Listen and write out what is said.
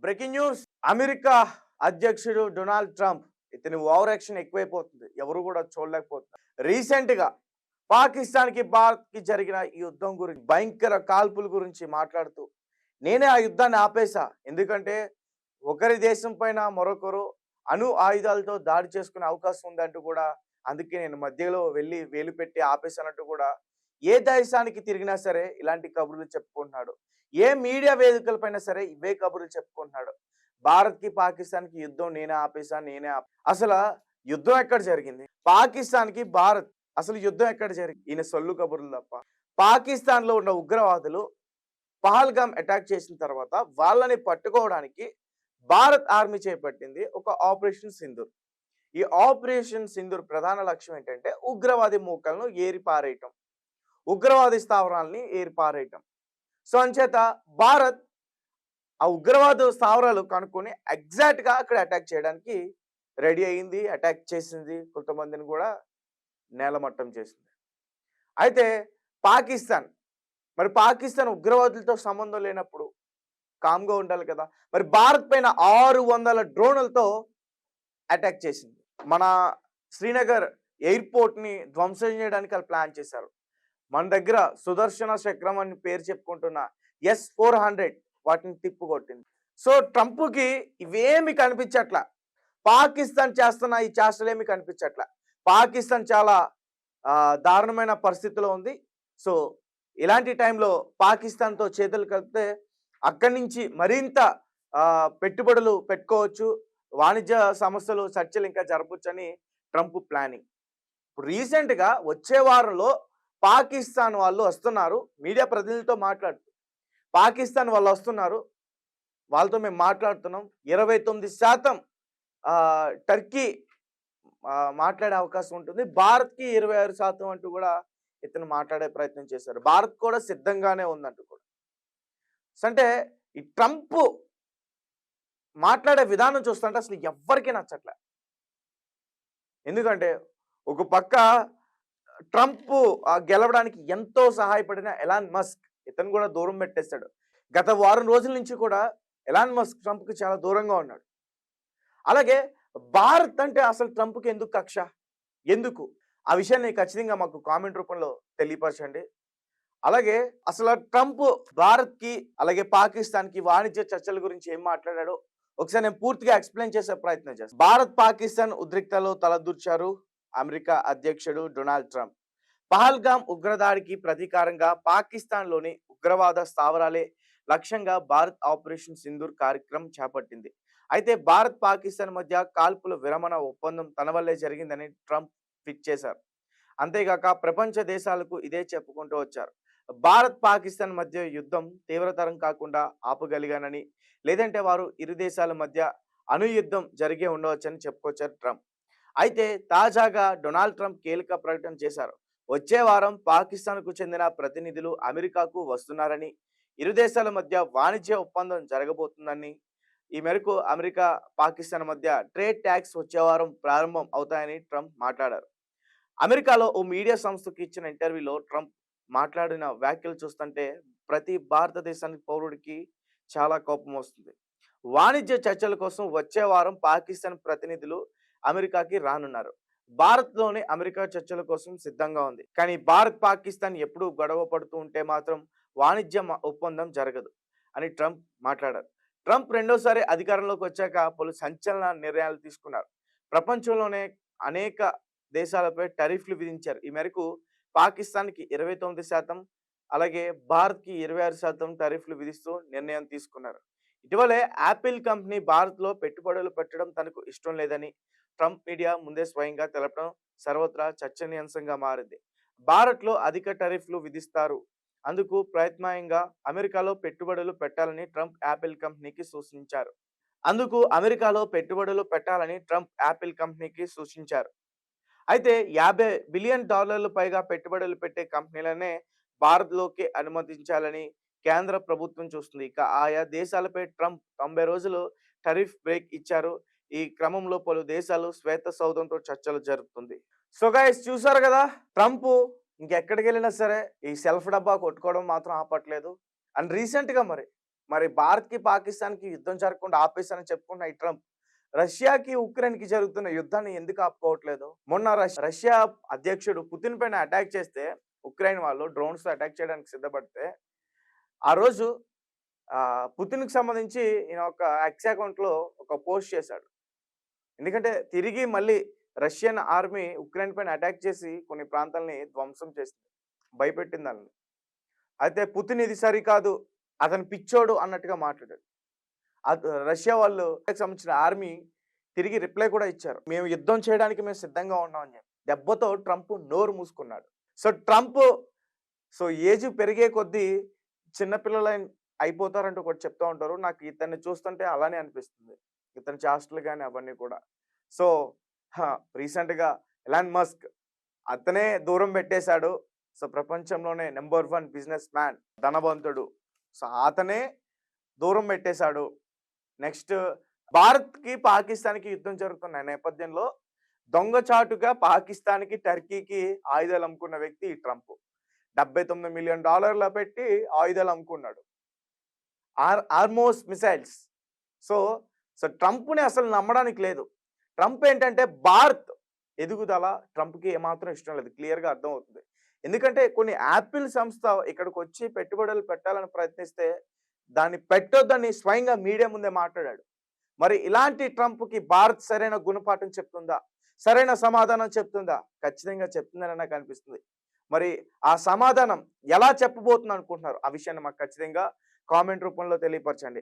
Breaking news. America అధ్యక్షుడు Donald Trump ఇతని over action ఎక్కువైపోతుంది. ఎవరు కూడా చూడలేకపోతున్నారు. రీసెంట్ గా పాకిస్తాన్ కి భారత్ కి జరిగిన ఈ యుద్ధం గురించి, భయంకర కాల్పుల గురించి మాట్లాడుతూ నేనే ఆ యుద్ధాన్ని ఆపేశా, ఎందుకంటే ఒకరి దేశం పైన మరొకరు అణు ఆయుధాలతో దాడి చేసుకునే అవకాశం ఉందంటూ కూడా, అందుకే నేను మధ్యలో వెళ్ళి వేలు పెట్టి ఆపేశానంటూ కూడా ఏ దేశానికి తిరిగినా సరే ఇలాంటి కబుర్లు చెప్పుకుంటున్నాడు. ఏ మీడియా వేదికలపైన సరే ఇవే కబుర్లు చెప్పుకుంటున్నాడు. భారత్ కి పాకిస్తాన్ కి యుద్ధం నేనే ఆపేశాను, అసలు యుద్ధం ఎక్కడ జరిగింది? పాకిస్తాన్ కి భారత్ అసలు యుద్ధం ఎక్కడ జరిగింది? ఈయన సొల్లు కబుర్లు తప్ప. పాకిస్తాన్ లో ఉన్న ఉగ్రవాదులు పహల్గామ్ అటాక్ చేసిన తర్వాత వాళ్ళని పట్టుకోవడానికి భారత్ ఆర్మీ చేపట్టింది ఒక ఆపరేషన్ సింధూర్. ఈ ఆపరేషన్ సింధూర్ ప్రధాన లక్ష్యం ఏంటంటే ఉగ్రవాది మూకలను ఏరిపారేయటం, ఉగ్రవాది స్థావరాలని ఏరిపారేయటం. సో అంచేత భారత్ ఆ ఉగ్రవాద స్థావరాలు కనుక్కొని ఎగ్జాక్ట్ గా అక్కడ అటాక్ చేయడానికి రెడీ అయింది, అటాక్ చేసింది, కొంతమందిని కూడా నేలమట్టం చేసింది. అయితే పాకిస్తాన్, మరి పాకిస్తాన్ ఉగ్రవాదులతో సంబంధం లేనప్పుడు కామ్గా ఉండాలి కదా. మరి భారత్ పైన 600 డ్రోన్లతో అటాక్ చేసింది. మన శ్రీనగర్ ఎయిర్పోర్ట్ ని ధ్వంసం చేయడానికి వాళ్ళు ప్లాన్ చేశారు. మన దగ్గర సుదర్శన చక్రం అని పేరు చెప్పుకుంటున్న S-400 వాటిని తిప్పుకొట్టింది. సో ట్రంప్కి ఇవేమి కనిపించట్లా, పాకిస్తాన్ చేస్తున్న ఈ చేష్టలేమి కనిపించట్లా. పాకిస్తాన్ చాలా దారుణమైన పరిస్థితిలో ఉంది. సో ఇలాంటి టైంలో పాకిస్తాన్తో చేతులు కలిపితే అక్కడి నుంచి మరింత పెట్టుబడులు పెట్టుకోవచ్చు, వాణిజ్య సమస్యలు చర్చలు ఇంకా జరపవచ్చు అని ట్రంప్ ప్లానింగ్. ఇప్పుడు రీసెంట్గా వచ్చే వారంలో పాకిస్తాన్ వాళ్ళు వస్తున్నారు, మీడియా ప్రతినిధులతో మాట్లాడుతూ పాకిస్తాన్ వాళ్ళు వస్తున్నారు, వాళ్ళతో మేము మాట్లాడుతున్నాం, 29% టర్కీ మాట్లాడే అవకాశం ఉంటుంది, భారత్కి 26% అంటూ కూడా ఇతను మాట్లాడే ప్రయత్నం చేశారు. భారత్ కూడా సిద్ధంగానే ఉందంటూ కూడా. అంటే ఈ ట్రంప్ మాట్లాడే విధానం చూస్తుంటే అసలు ఎవ్వరికీ నచ్చట్లే. ఎందుకంటే ఒక పక్క ట్రంప్ గెలవడానికి ఎంతో సహాయపడిన ఎలాన్ మస్క్ ఇతను కూడా దూరం పెట్టేశాడు. గత వారం రోజుల నుంచి కూడా ఎలాన్ మస్క్ ట్రంప్కి చాలా దూరంగా ఉన్నాడు. అలాగే భారత్ అంటే అసలు ట్రంప్కి ఎందుకు కక్ష, ఎందుకు? ఆ విషయాన్ని ఖచ్చితంగా మాకు కామెంట్ రూపంలో తెలియపరచండి. అలాగే అసలు ట్రంప్ భారత్కి అలాగే పాకిస్తాన్కి వాణిజ్య చర్చల గురించి ఏం మాట్లాడాడో ఒకసారి నేను పూర్తిగా ఎక్స్ప్లెయిన్ చేసే ప్రయత్నం చేస్తాను. భారత్ పాకిస్తాన్ ఉద్రిక్తలో తలదూర్చారు అమెరికా అధ్యక్షుడు డొనాల్డ్ ట్రంప్. పహల్గామ్ ఉగ్రదాడికి ప్రతీకారంగా పాకిస్తాన్లోని ఉగ్రవాద స్థావరాలే లక్ష్యంగా భారత్ ఆపరేషన్ సింధూర్ కార్యక్రమం చేపట్టింది. అయితే భారత్ పాకిస్తాన్ మధ్య కాల్పుల విరమణ ఒప్పందం తన వల్లే జరిగిందని ట్రంప్ ఫిక్స్ చేశారు. అంతేగాక ప్రపంచ దేశాలకు ఇదే చెప్పుకుంటూ వచ్చారు. భారత్ పాకిస్తాన్ మధ్య యుద్ధం తీవ్రతరం కాకుండా ఆపగలిగానని, లేదంటే వారు ఇరు దేశాల మధ్య అణుయుద్ధం జరిగే ఉండవచ్చని చెప్పుకొచ్చారు ట్రంప్. అయితే తాజాగా డొనాల్డ్ ట్రంప్ కీలక ప్రకటన చేశారు. వచ్చే వారం పాకిస్తాన్కు చెందిన ప్రతినిధులు అమెరికాకు వస్తున్నారని, ఇరు దేశాల మధ్య వాణిజ్య ఒప్పందం జరగబోతుందని, ఈ మేరకు అమెరికా పాకిస్తాన్ మధ్య ట్రేడ్ ట్యాక్స్ వచ్చే వారం ప్రారంభం అవుతాయని ట్రంప్ మాట్లాడారు. అమెరికాలో ఓ మీడియా సంస్థకు ఇచ్చిన ఇంటర్వ్యూలో ట్రంప్ మాట్లాడిన వ్యాఖ్యలు చూస్తుంటే ప్రతి భారతదేశానికి పౌరుడికి చాలా కోపం వస్తుంది. వాణిజ్య చర్చల కోసం వచ్చే వారం పాకిస్తాన్ ప్రతినిధులు అమెరికాకి రానున్నారు. భారత్లోని అమెరికా చర్చల కోసం సిద్ధంగా ఉంది. కానీ భారత్ పాకిస్తాన్ ఎప్పుడు గొడవ పడుతూ ఉంటే మాత్రం వాణిజ్య ఒప్పందం జరగదు అని ట్రంప్ మాట్లాడారు. ట్రంప్ రెండోసారి అధికారంలోకి వచ్చాక పలు సంచలన నిర్ణయాలు తీసుకున్నారు. ప్రపంచంలోనే అనేక దేశాలపై టారిఫ్లు విధించారు. ఈ మేరకు పాకిస్తాన్కి 29%, అలాగే భారత్కి 26% టారిఫ్లు విధిస్తూ నిర్ణయం తీసుకున్నారు. ఇటీవలే యాపిల్ కంపెనీ భారత్లో పెట్టుబడులు పెట్టడం తనకు ఇష్టం లేదని ట్రంప్ మీడియా ముందే స్వయంగా తెలపడం సర్వత్రా చర్చనీయాంశంగా మారింది. భారత్లో అధిక టారిఫ్లు విధిస్తారు, అందుకు ప్రత్యామ్నాయంగా అమెరికాలో పెట్టుబడులు పెట్టాలని ట్రంప్ యాపిల్ కంపెనీకి సూచించారు. అయితే $50 బిలియన్ పైగా పెట్టుబడులు పెట్టే కంపెనీలనే భారత్లోకి అనుమతించాలని కేంద్ర ప్రభుత్వం చూస్తుంది. ఇక ఆయా దేశాలపై ట్రంప్ 90 రోజులు టారిఫ్ బ్రేక్ ఇచ్చారు. ఈ క్రమంలో పలు దేశాలు శ్వేత సౌధంతో చర్చలు జరుపుతుంది. సో గైస్, చూసారు కదా, ట్రంప్ ఇంకెక్కడికి వెళ్ళినా సరే ఈ సెల్ఫ్ డబ్బా కొట్టుకోవడం మాత్రం ఆపట్లేదు. అండ్ రీసెంట్గా మరి మరి భారత్కి పాకిస్తాన్కి యుద్ధం జరగకుండా ఆపేశానని చెప్పుకున్న ఈ ట్రంప్ రష్యాకి ఉక్రెయిన్కి జరుగుతున్న యుద్ధాన్ని ఎందుకు ఆపుకోవట్లేదు? మొన్న రష్యా అధ్యక్షుడు పుతిన్ పైన అటాక్ చేస్తే ఉక్రెయిన్ వాళ్ళు డ్రోన్స్ అటాక్ చేయడానికి సిద్ధపడితే ఆ రోజు పుతిన్‌కి సంబంధించి ఈయన ఒక ఎక్స్ అకౌంట్‌లో ఒక పోస్ట్ చేశాడు. ఎందుకంటే తిరిగి మళ్ళీ రష్యన్ ఆర్మీ ఉక్రెయిన్ పైన అటాక్ చేసి కొన్ని ప్రాంతాలని ధ్వంసం చేసింది. భయపెట్టింది ఆళ్ళని. అయితే పుతిన్ ఇది సరికాదు, అతను పిచ్చోడు అన్నట్టుగా మాట్లాడాడు. రష్యా వాళ్ళు సంబంధించిన ఆర్మీ తిరిగి రిప్లై కూడా ఇచ్చారు. మేము యుద్ధం చేయడానికి మేము సిద్ధంగా ఉన్నాం అని చెప్పి. దెబ్బతో ట్రంప్ నోరు మూసుకున్నాడు. సో ట్రంప్ ఏజ్ పెరిగే కొద్దీ చిన్న పిల్లలైన అయిపోతారంటూ ఒకటి చెప్తా ఉంటారు. నాకు ఇతన్ని చూస్తుంటే అలానే అనిపిస్తుంది. ఇతని చేష్టలు గాని అవన్నీ కూడా. సో రీసెంట్‌గా ఎలాన్ మస్క్ అతనే దూరం పెట్టేశాడు. సో ప్రపంచంలోనే నంబర్ 1 బిజినెస్ మ్యాన్, ధనవంతుడు. సో అతనే దూరం పెట్టేశాడు. నెక్స్ట్ భారత్‌కి, పాకిస్తాన్‌కి యుద్ధం జరుగుతున్న నేపథ్యంలో దొంగచాటుగా పాకిస్తాన్‌కి, టర్కీకి ఆయుధాలు అమ్ముకున్న వ్యక్తి ఈ ట్రంప్. $79 మిలియన్ పెట్టి ఆయుధాలు అమ్ముకున్నాడు. ఆర్మోస్ మిసైల్స్. సో ట్రంప్‌ని అసలు నమ్మడానికి లేదు. ట్రంప్ ఏంటంటే భారత్ ఎదుగుదల ట్రంప్‌కి ఏమాత్రం ఇష్టం లేదు. క్లియర్‌గా అర్థమవుతుంది. ఎందుకంటే కొన్ని యాపిల్ సంస్థ ఇక్కడికొచ్చి పెట్టుబడులు పెట్టాలని ప్రయత్నిస్తే దాన్ని పెట్టొద్దని స్వయంగా మీడియా ముందే మాట్లాడాడు. మరి ఇలాంటి ట్రంప్‌కి భారత్ సరైన గుణపాఠం చెప్తుందా? సరైన సమాధానం చెప్తుందా? ఖచ్చితంగా చెప్తుందని నాకు అనిపిస్తుంది. మరి ఆ సమాధానం ఎలా చెప్పబోతుంది అనుకుంటున్నారు? ఆ విషయాన్ని మాకు ఖచ్చితంగా కామెంట్ రూపంలో తెలియపరచండి.